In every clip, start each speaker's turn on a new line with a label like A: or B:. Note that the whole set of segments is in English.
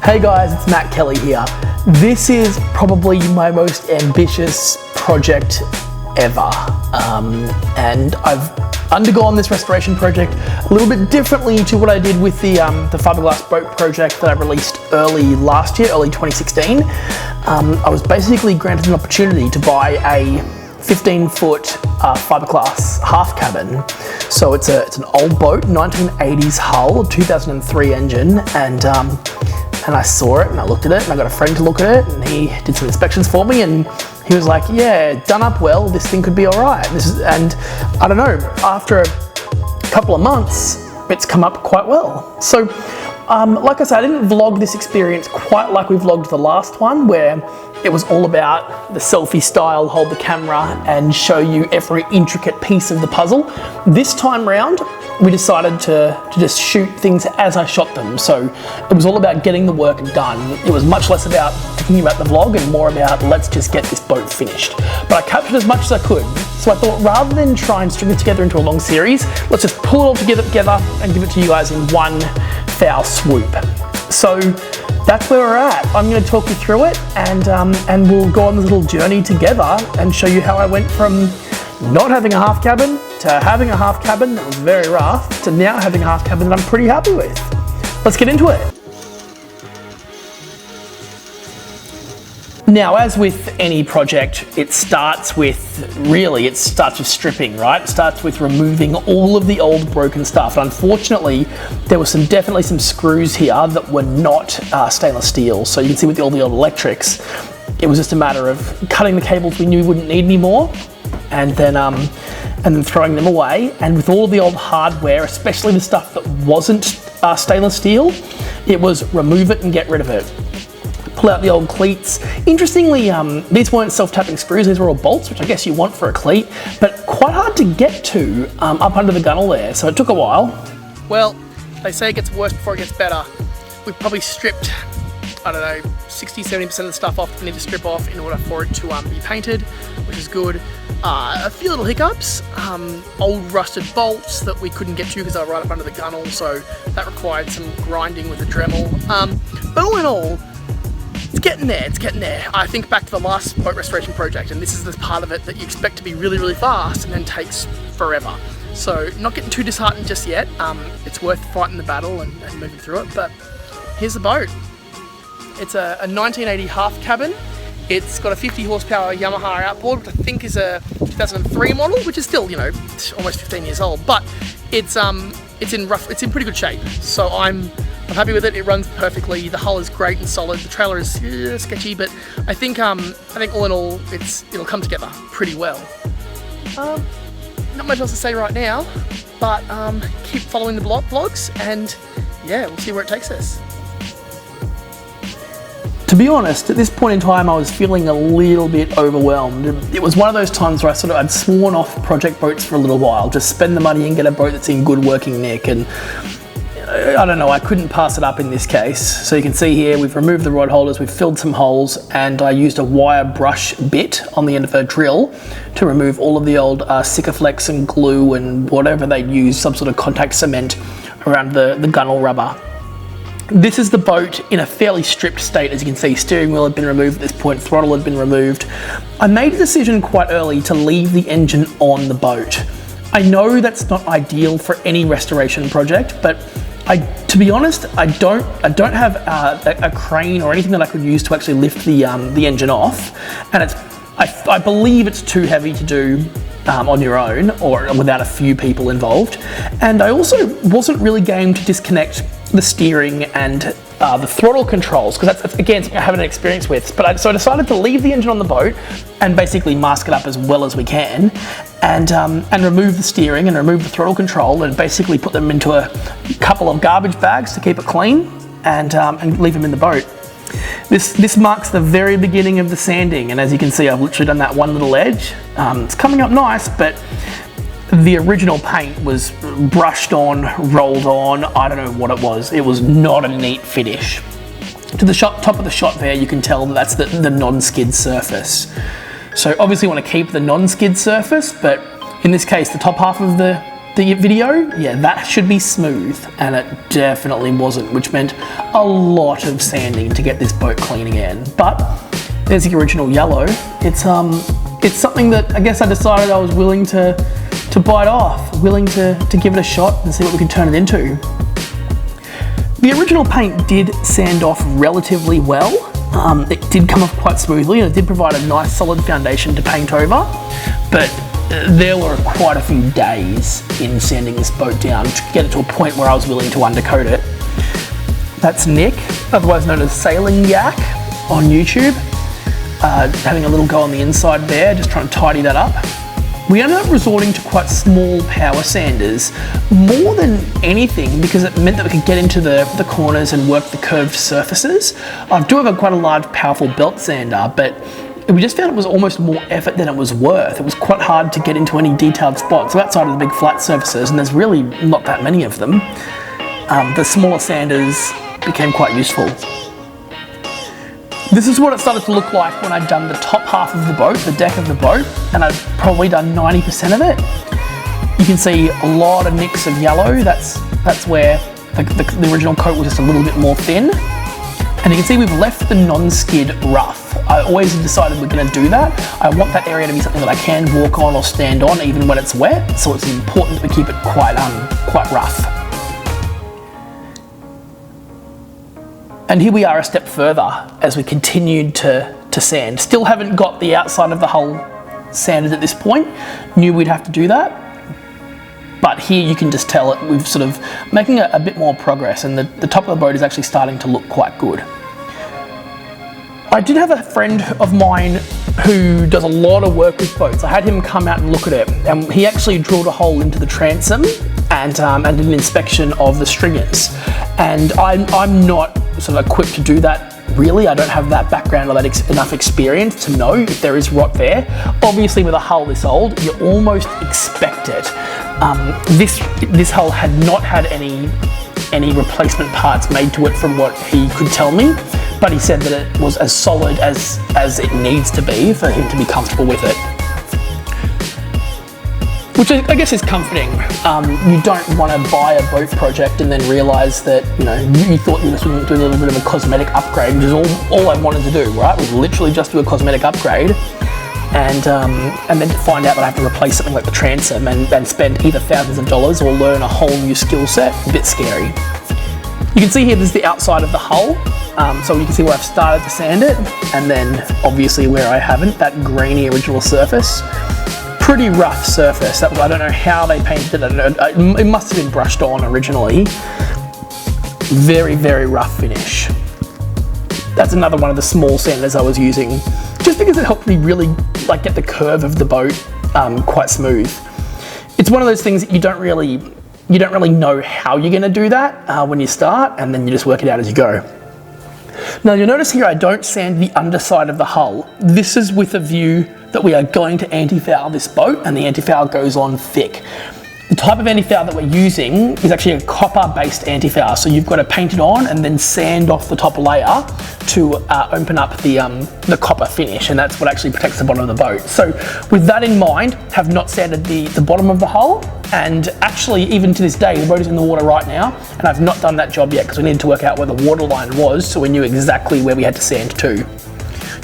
A: Hey guys, it's Matt Kelly here. This is probably my most ambitious project ever. And I've undergone this restoration project a little bit differently to what I did with the fiberglass boat project that I released early last year, early 2016. I was basically granted an opportunity to buy a 15-foot fiberglass half cabin. So it's an old boat, 1980s hull, 2003 engine, and I saw it and I looked at it and I got a friend to look at it and he did some inspections for me and he was like, yeah, done up well, this thing could be all right. And I don't know, after a couple of months, it's come up quite well. So, like I said, I didn't vlog this experience quite like we vlogged the last one, where it was all about the selfie style, hold the camera and show you every intricate piece of the puzzle. This time round, we decided to just shoot things as I shot them. So it was all about getting the work done. It was much less about thinking about the vlog and more about let's just get this boat finished. But I captured as much as I could. So I thought rather than try and string it together into a long series, let's just pull it all together and give it to you guys in one foul swoop. So that's where we're at. I'm going to talk you through it and we'll go on this little journey together and show you how I went from not having a half cabin to having a half cabin that was very rough to now having a half cabin that I'm pretty happy with. Let's get into it. Now, as with any project, it starts with stripping, right? It starts with removing all of the old broken stuff. And unfortunately, there was definitely some screws here that were not stainless steel. So you can see with all the old electrics, it was just a matter of cutting the cables we knew we wouldn't need anymore and then throwing them away. And with all the old hardware, especially the stuff that wasn't stainless steel, it was remove it and get rid of it. Pull out the old cleats. Interestingly, these weren't self-tapping screws, these were all bolts, which I guess you want for a cleat, but quite hard to get to up under the gunnel there, so it took a while. Well, they say it gets worse before it gets better. We've probably stripped, I don't know, 60-70% of the stuff off that we need to strip off in order for it to be painted, which is good. A few little hiccups, old rusted bolts that we couldn't get to because they were right up under the gunnel, so that required some grinding with the Dremel. But all in all, it's getting there. I think back to the last boat restoration project, and this is the part of it that you expect to be really, really fast and then takes forever. So not getting too disheartened just yet. It's worth fighting the battle and moving through it, but here's the boat. It's a 1980 half cabin. It's got a 50 horsepower Yamaha outboard, which I think is a 2003 model, which is still, you know, almost 15 years old, but it's in pretty good shape. So I'm happy with it. It runs perfectly. The hull is great and solid. The trailer is sketchy, but I think all in all, it'll come together pretty well. Not much else to say right now, but keep following the vlogs, and yeah, we'll see where it takes us. To be honest, at this point in time, I was feeling a little bit overwhelmed. It was one of those times where I'd sworn off project boats for a little while, just spend the money and get a boat that's in good working nick, and I don't know, I couldn't pass it up in this case. So you can see here, we've removed the rod holders, we've filled some holes, and I used a wire brush bit on the end of a drill to remove all of the old Sikaflex and glue and whatever they'd use, some sort of contact cement around the gunnel rubber. This is the boat in a fairly stripped state. As you can see, steering wheel had been removed at this point, throttle had been removed. I made a decision quite early to leave the engine on the boat. I know that's not ideal for any restoration project, but to be honest, I don't have a crane or anything that I could use to actually lift the engine off, and I believe it's too heavy to do on your own or without a few people involved. And I also wasn't really game to disconnect the steering and the throttle controls, because that's again something I haven't experienced with. So I decided to leave the engine on the boat and basically mask it up as well as we can, and remove the steering and remove the throttle control and basically put them into a couple of garbage bags to keep it clean, and leave them in the boat. This marks the very beginning of the sanding, and as you can see, I've literally done that one little edge. It's coming up nice, but the original paint was brushed on, rolled on, I don't know what it was. It was not a neat finish. To the top of the shot there, you can tell that's the non-skid surface. So obviously you want to keep the non-skid surface, but in this case, the top half of the the video, yeah, that should be smooth, and it definitely wasn't, which meant a lot of sanding to get this boat clean again. But there's the original yellow. It's something that I guess I decided I was willing to bite off, willing to give it a shot and see what we could turn it into. The original paint did sand off relatively well. It did come off quite smoothly, and it did provide a nice solid foundation to paint over, but there were quite a few days in sanding this boat down to get it to a point where I was willing to undercoat it. That's Nick, otherwise known as Sailing Yak on YouTube, having a little go on the inside there, just trying to tidy that up. We ended up resorting to quite small power sanders, more than anything because it meant that we could get into the corners and work the curved surfaces. I do have quite a large, powerful belt sander, but we just found it was almost more effort than it was worth. It was quite hard to get into any detailed spots outside of the big flat surfaces, and there's really not that many of them. The smaller sanders became quite useful. This is what it started to look like when I'd done the top half of the boat, the deck of the boat, and I'd probably done 90% of it. You can see a lot of nicks of yellow. That's where the original coat was just a little bit more thin. And you can see we've left the non-skid rough. I always decided we're going to do that. I want that area to be something that I can walk on or stand on even when it's wet, so it's important that we keep it quite rough. And here we are a step further as we continued to sand. Still haven't got the outside of the hull sanded at this point. Knew we'd have to do that. But here you can just tell it, we've sort of making a bit more progress, and the top of the boat is actually starting to look quite good. I did have a friend of mine who does a lot of work with boats. I had him come out and look at it, and he actually drilled a hole into the transom and did an inspection of the stringers. And I'm not sort of equipped to do that really. I don't have that background or that enough experience to know if there is rot there. Obviously with a hull this old, you almost expect it. This hull had not had any replacement parts made to it from what he could tell me, but he said that it was as solid as it needs to be for him to be comfortable with it. Which I guess is comforting. You don't want to buy a boat project and then realise that you thought you were doing a little bit of a cosmetic upgrade, which is all I wanted to do, right? Was literally just do a cosmetic upgrade, and then to find out that I have to replace something like the transom and spend either thousands of dollars or learn a whole new skill set. A bit scary. You can see here there's the outside of the hull, so you can see where I've started to sand it, and then obviously where I haven't, that grainy original surface. Pretty rough surface. I don't know how they painted it. It must have been brushed on originally. Very, very rough finish. That's another one of the small sanders I was using, just because it helped me really get the curve of the boat quite smooth. It's one of those things that you don't really know how you're going to do that when you start, and then you just work it out as you go. Now you'll notice here I don't sand the underside of the hull. This is with a view that we are going to anti-foul this boat, and the anti-foul goes on thick. The type of anti-foul that we're using is actually a copper-based anti-foul, so you've got to paint it on and then sand off the top layer to open up the copper finish, and that's what actually protects the bottom of the boat. So with that in mind, have not sanded the bottom of the hull, and actually even to this day the boat is in the water right now, and I've not done that job yet because we needed to work out where the water line was so we knew exactly where we had to sand to.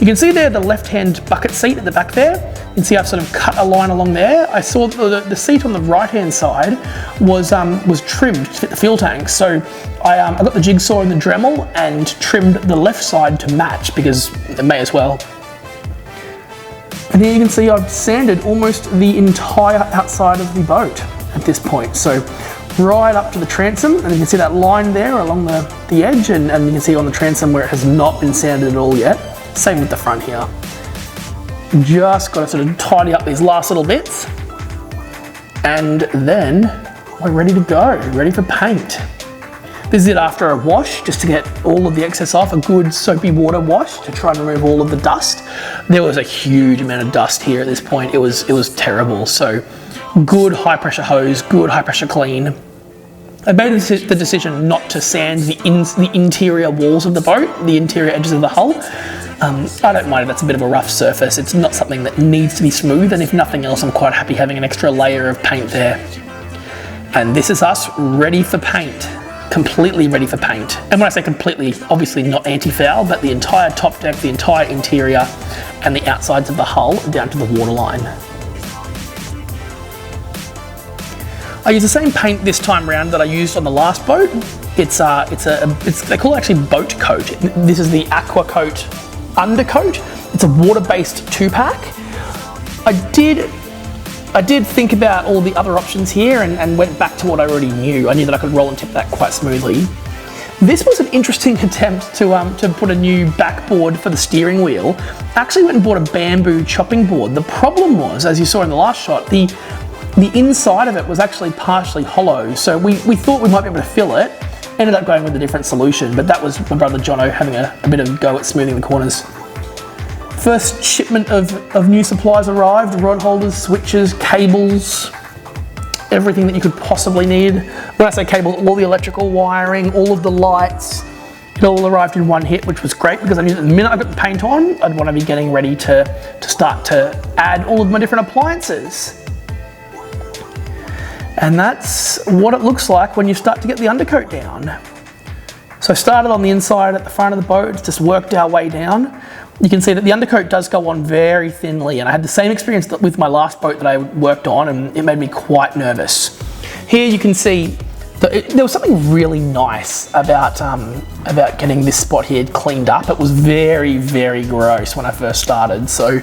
A: You can see there the left-hand bucket seat at the back there. You can see I've sort of cut a line along there. I saw the seat on the right-hand side was trimmed to fit the fuel tank. So I got the jigsaw and the Dremel and trimmed the left side to match because it may as well. And here you can see I've sanded almost the entire outside of the boat at this point. So right up to the transom, and you can see that line there along the edge, and you can see on the transom where it has not been sanded at all yet. Same with the front here. Just got to sort of tidy up these last little bits, and then we're ready to go, ready for paint. This is it after a wash, just to get all of the excess off, a good soapy water wash to try and remove all of the dust. There was a huge amount of dust here at this point. It was terrible. So good high pressure hose, good high pressure clean. I made the decision not to sand the interior walls of the boat, the interior edges of the hull. I don't mind if that's a bit of a rough surface. It's not something that needs to be smooth, and if nothing else, I'm quite happy having an extra layer of paint there. And this is us ready for paint. Completely ready for paint. And when I say completely, obviously not anti-foul, but the entire top deck, the entire interior, and the outsides of the hull down to the waterline. I use the same paint this time round that I used on the last boat. It's they call it actually boat coat. This is the Aqua Coat undercoat. It's a water-based 2-pack. I did think about all the other options here and went back to what I already knew. I knew that I could roll and tip that quite smoothly. This was an interesting attempt to put a new backboard for the steering wheel. I actually went and bought a bamboo chopping board. The problem was, as you saw in the last shot, the inside of it was actually partially hollow. So we thought we might be able to fill it. Ended up going with a different solution, but that was my brother Jono having a bit of a go at smoothing the corners. First shipment of new supplies arrived, rod holders, switches, cables, everything that you could possibly need. When I say cable, all the electrical wiring, all of the lights, it all arrived in one hit, which was great because I knew that the minute I got the paint on, I'd want to be getting ready to start to add all of my different appliances. And that's what it looks like when you start to get the undercoat down. So I started on the inside at the front of the boat, just worked our way down. You can see that the undercoat does go on very thinly, and I had the same experience with my last boat that I worked on, and it made me quite nervous. Here you can see that there was something really nice about getting this spot here cleaned up. It was very, very gross when I first started, so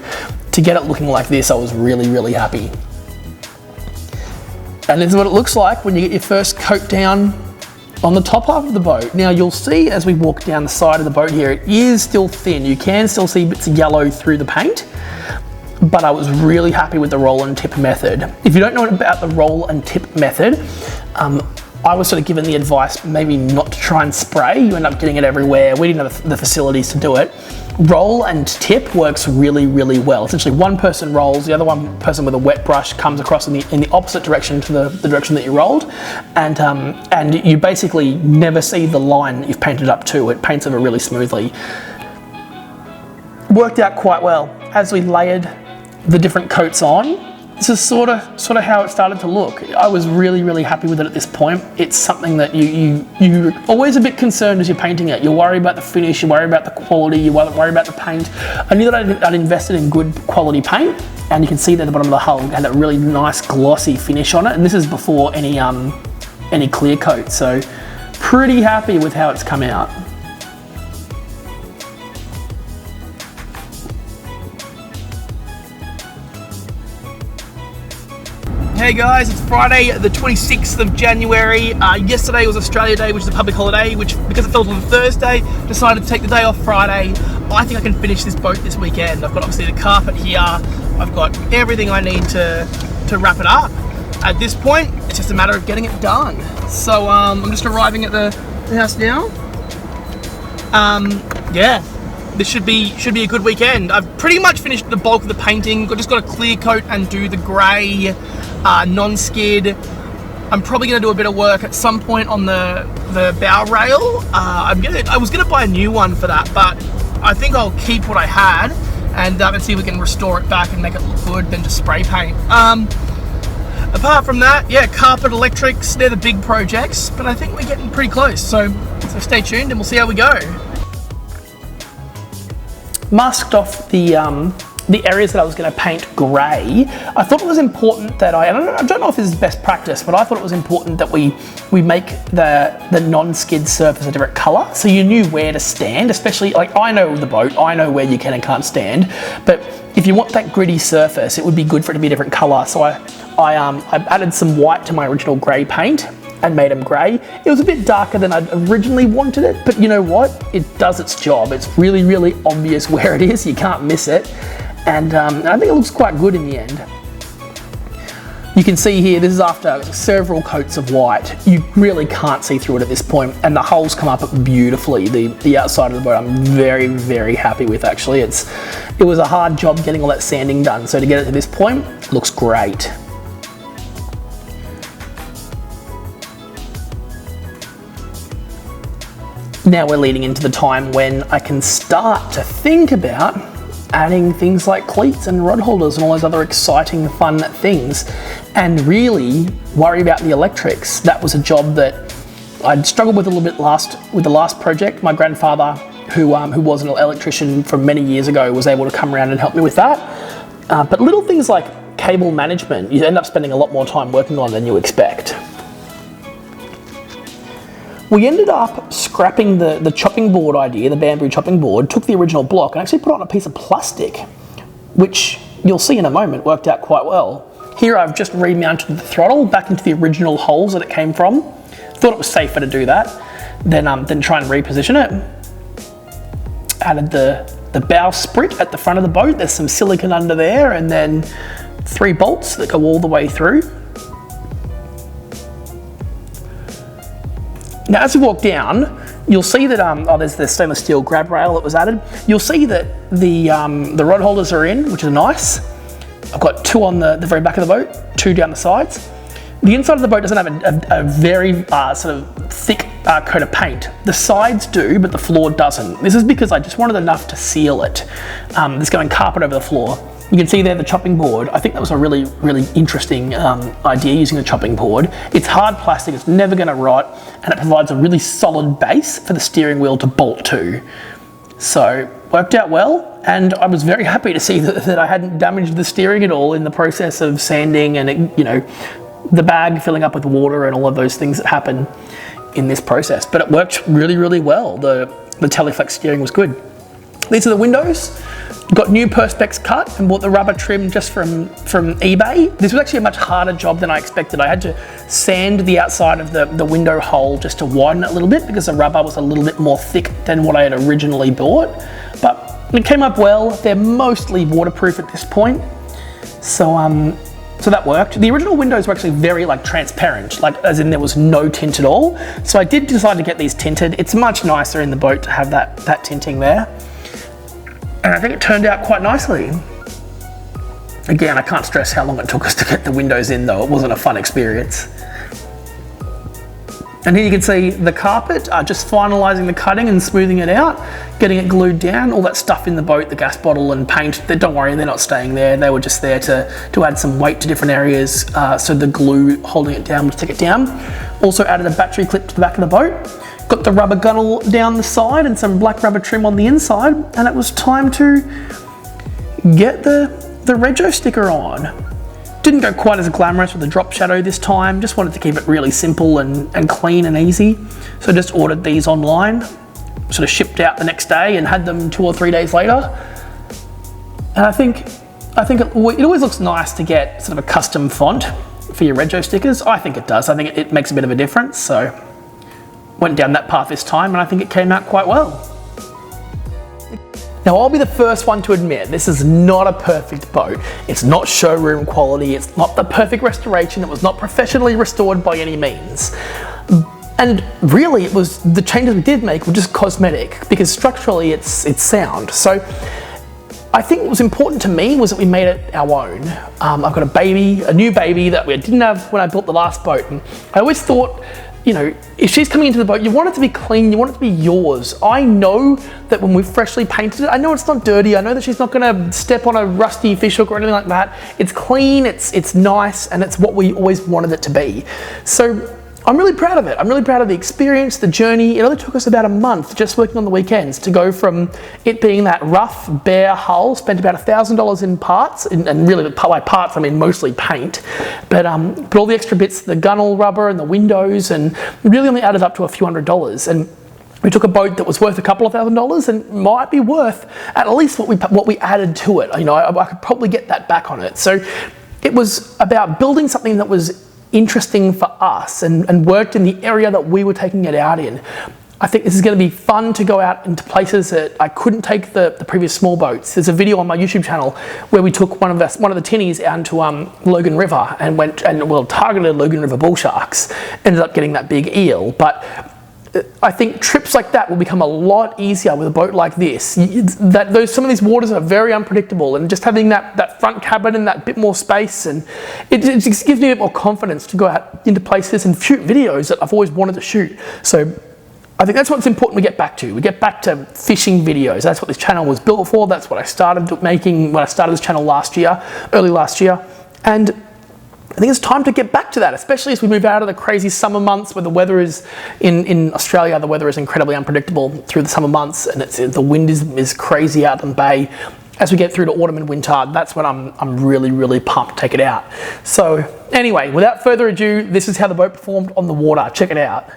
A: to get it looking like this, I was really, really happy. And this is what it looks like when you get your first coat down on the top half of the boat. Now you'll see as we walk down the side of the boat here, it is still thin. You can still see bits of yellow through the paint, but I was really happy with the roll and tip method. If you don't know about the roll and tip method, I was sort of given the advice maybe not to try and spray. You end up getting it everywhere. We didn't have the facilities to do it. Roll and tip works really, really well. Essentially one person rolls, the other one person with a wet brush comes across in the opposite direction to the direction that you rolled, and you basically never see the line that you've painted up to. It paints over really smoothly. Worked out quite well. As we layered the different coats on, this is sort of how it started to look. I was really, really happy with it at this point. It's something that you're always a bit concerned as you're painting it. You worry about the finish, you worry about the quality, you worry about the paint. I knew that I'd invested in good quality paint, and you can see that at the bottom of the hull it had that really nice glossy finish on it, and this is before any clear coat, so pretty happy with how it's come out. Hey guys, it's Friday the 26th of January. Yesterday was Australia Day, which is a public holiday, which because it fell on Thursday, decided to take the day off Friday. I think I can finish this boat this weekend. I've got obviously the carpet here. I've got everything I need to wrap it up. At this point, it's just a matter of getting it done. So I'm just arriving at the house now. Yeah. This should be a good weekend. I've pretty much finished the bulk of the painting. I've just got to clear coat and do the grey non-skid. I'm probably going to do a bit of work at some point on the bow rail. I was going to buy a new one for that, but I think I'll keep what I had and see if we can restore it back and make it look good, then just spray paint. Apart from that, yeah, carpet, electrics, they're the big projects, but I think we're getting pretty close. So stay tuned and we'll see how we go. Masked off the areas that I was going to paint grey. I thought it was important that I don't know if this is best practice, but I thought it was important that we make the non-skid surface a different colour, so you knew where to stand. Especially, like, I know the boat, I know where you can and can't stand, but if you want that gritty surface, it would be good for it to be a different colour. So I added some white to my original grey paint and made them grey. It was a bit darker than I'd originally wanted it, but you know what? It does its job. It's really, really obvious where it is. You can't miss it. And I think it looks quite good in the end. You can see here, this is after several coats of white. You really can't see through it at this point, and the holes come up beautifully. The outside of the boat I'm very, very happy with, actually. It was a hard job getting all that sanding done, so to get it to this point, looks great. Now we're leading into the time when I can start to think about adding things like cleats and rod holders and all those other exciting, fun things, and really worry about the electrics. That was a job that I'd struggled with a little bit with the last project. My grandfather, who was an electrician from many years ago, was able to come around and help me with that. But little things like cable management, you end up spending a lot more time working on than you expect. We ended up scrapping the chopping board idea, the bamboo chopping board, took the original block and actually put it on a piece of plastic, which you'll see in a moment worked out quite well. Here I've just remounted the throttle back into the original holes that it came from. Thought it was safer to do that than try and reposition it. Added the bowsprit at the front of the boat. There's some silicone under there, and then 3 bolts that go all the way through. Now, as we walk down, you'll see that there's the stainless steel grab rail that was added. You'll see that the rod holders are in, which is nice. I've got 2 on the very back of the boat, 2 down the sides. The inside of the boat doesn't have a very sort of thick coat of paint. The sides do, but the floor doesn't. This is because I just wanted enough to seal it. There's going carpet over the floor. You can see there the chopping board. I think that was a really, really interesting idea, using the chopping board. It's hard plastic, it's never gonna rot, and it provides a really solid base for the steering wheel to bolt to. So, worked out well, and I was very happy to see that I hadn't damaged the steering at all in the process of sanding and, you know, the bag filling up with water and all of those things that happen in this process. But it worked really, really well. The Teleflex steering was good. These are the windows. Got new perspex cut and bought the rubber trim just from eBay. This was actually a much harder job than I expected. I had to sand the outside of the window hole just to widen it a little bit because the rubber was a little bit more thick than what I had originally bought. But it came up well. They're mostly waterproof at this point. So that worked. The original windows were actually very transparent, as in there was no tint at all. So I did decide to get these tinted. It's much nicer in the boat to have that tinting there. And I think it turned out quite nicely. Again, I can't stress how long it took us to get the windows in though. It wasn't a fun experience. And here you can see the carpet, just finalising the cutting and smoothing it out, getting it glued down, all that stuff in the boat, the gas bottle and paint, don't worry, they're not staying there. They were just there to add some weight to different areas, so the glue holding it down would stick it down. Also added a battery clip to the back of the boat. Got the rubber gunnel down the side and some black rubber trim on the inside, and it was time to get the Rego sticker on. Didn't go quite as glamorous with the drop shadow this time, just wanted to keep it really simple and clean and easy. So just ordered these online, sort of shipped out the next day and had them 2 or 3 days later. And I think it always looks nice to get sort of a custom font for your Rego stickers. I think it does, I think it makes a bit of a difference. So went down that path this time and I think it came out quite well. Now I'll be the first one to admit, this is not a perfect boat. It's not showroom quality, it's not the perfect restoration, it was not professionally restored by any means. And really it was, the changes we did make were just cosmetic because structurally it's sound. So I think what was important to me was that we made it our own. I've got a new baby that we didn't have when I built the last boat, and I always thought, you know, if she's coming into the boat, you want it to be clean, you want it to be yours. I know that when we've freshly painted it, I know it's not dirty, I know that she's not gonna step on a rusty fish hook or anything like that. It's clean, it's nice, and it's what we always wanted it to be. So I'm really proud of it. I'm really proud of the experience, the journey. It only took us about a month just working on the weekends to go from it being that rough, bare hull, spent about $1,000 in parts, and really by parts I mean mostly paint, but all the extra bits, the gunnel rubber and the windows, and really only added up to a few $100s. And we took a boat that was worth a couple of $1,000s and might be worth at least what we added to it. You know, I could probably get that back on it. So it was about building something that was interesting for us and worked in the area that we were taking it out in. I think this is going to be fun to go out into places that I couldn't take the previous small boats. There's a video on my YouTube channel where we took one of the tinnies out into Logan River and targeted Logan River bull sharks. Ended up getting that big eel, but I think trips like that will become a lot easier with a boat like this. Some of these waters are very unpredictable, and just having that front cabin and that bit more space, and it just gives me a bit more confidence to go out into places and shoot videos that I've always wanted to shoot. So I think that's what's important we get back to. We get back to fishing videos. That's what this channel was built for. That's what I started making when I started this channel early last year. And I think it's time to get back to that, especially as we move out of the crazy summer months where the weather is, in Australia, the weather is incredibly unpredictable through the summer months, and the wind is crazy out in the bay. As we get through to autumn and winter, that's when I'm really, really pumped to take it out. So anyway, without further ado, this is how the boat performed on the water. Check it out.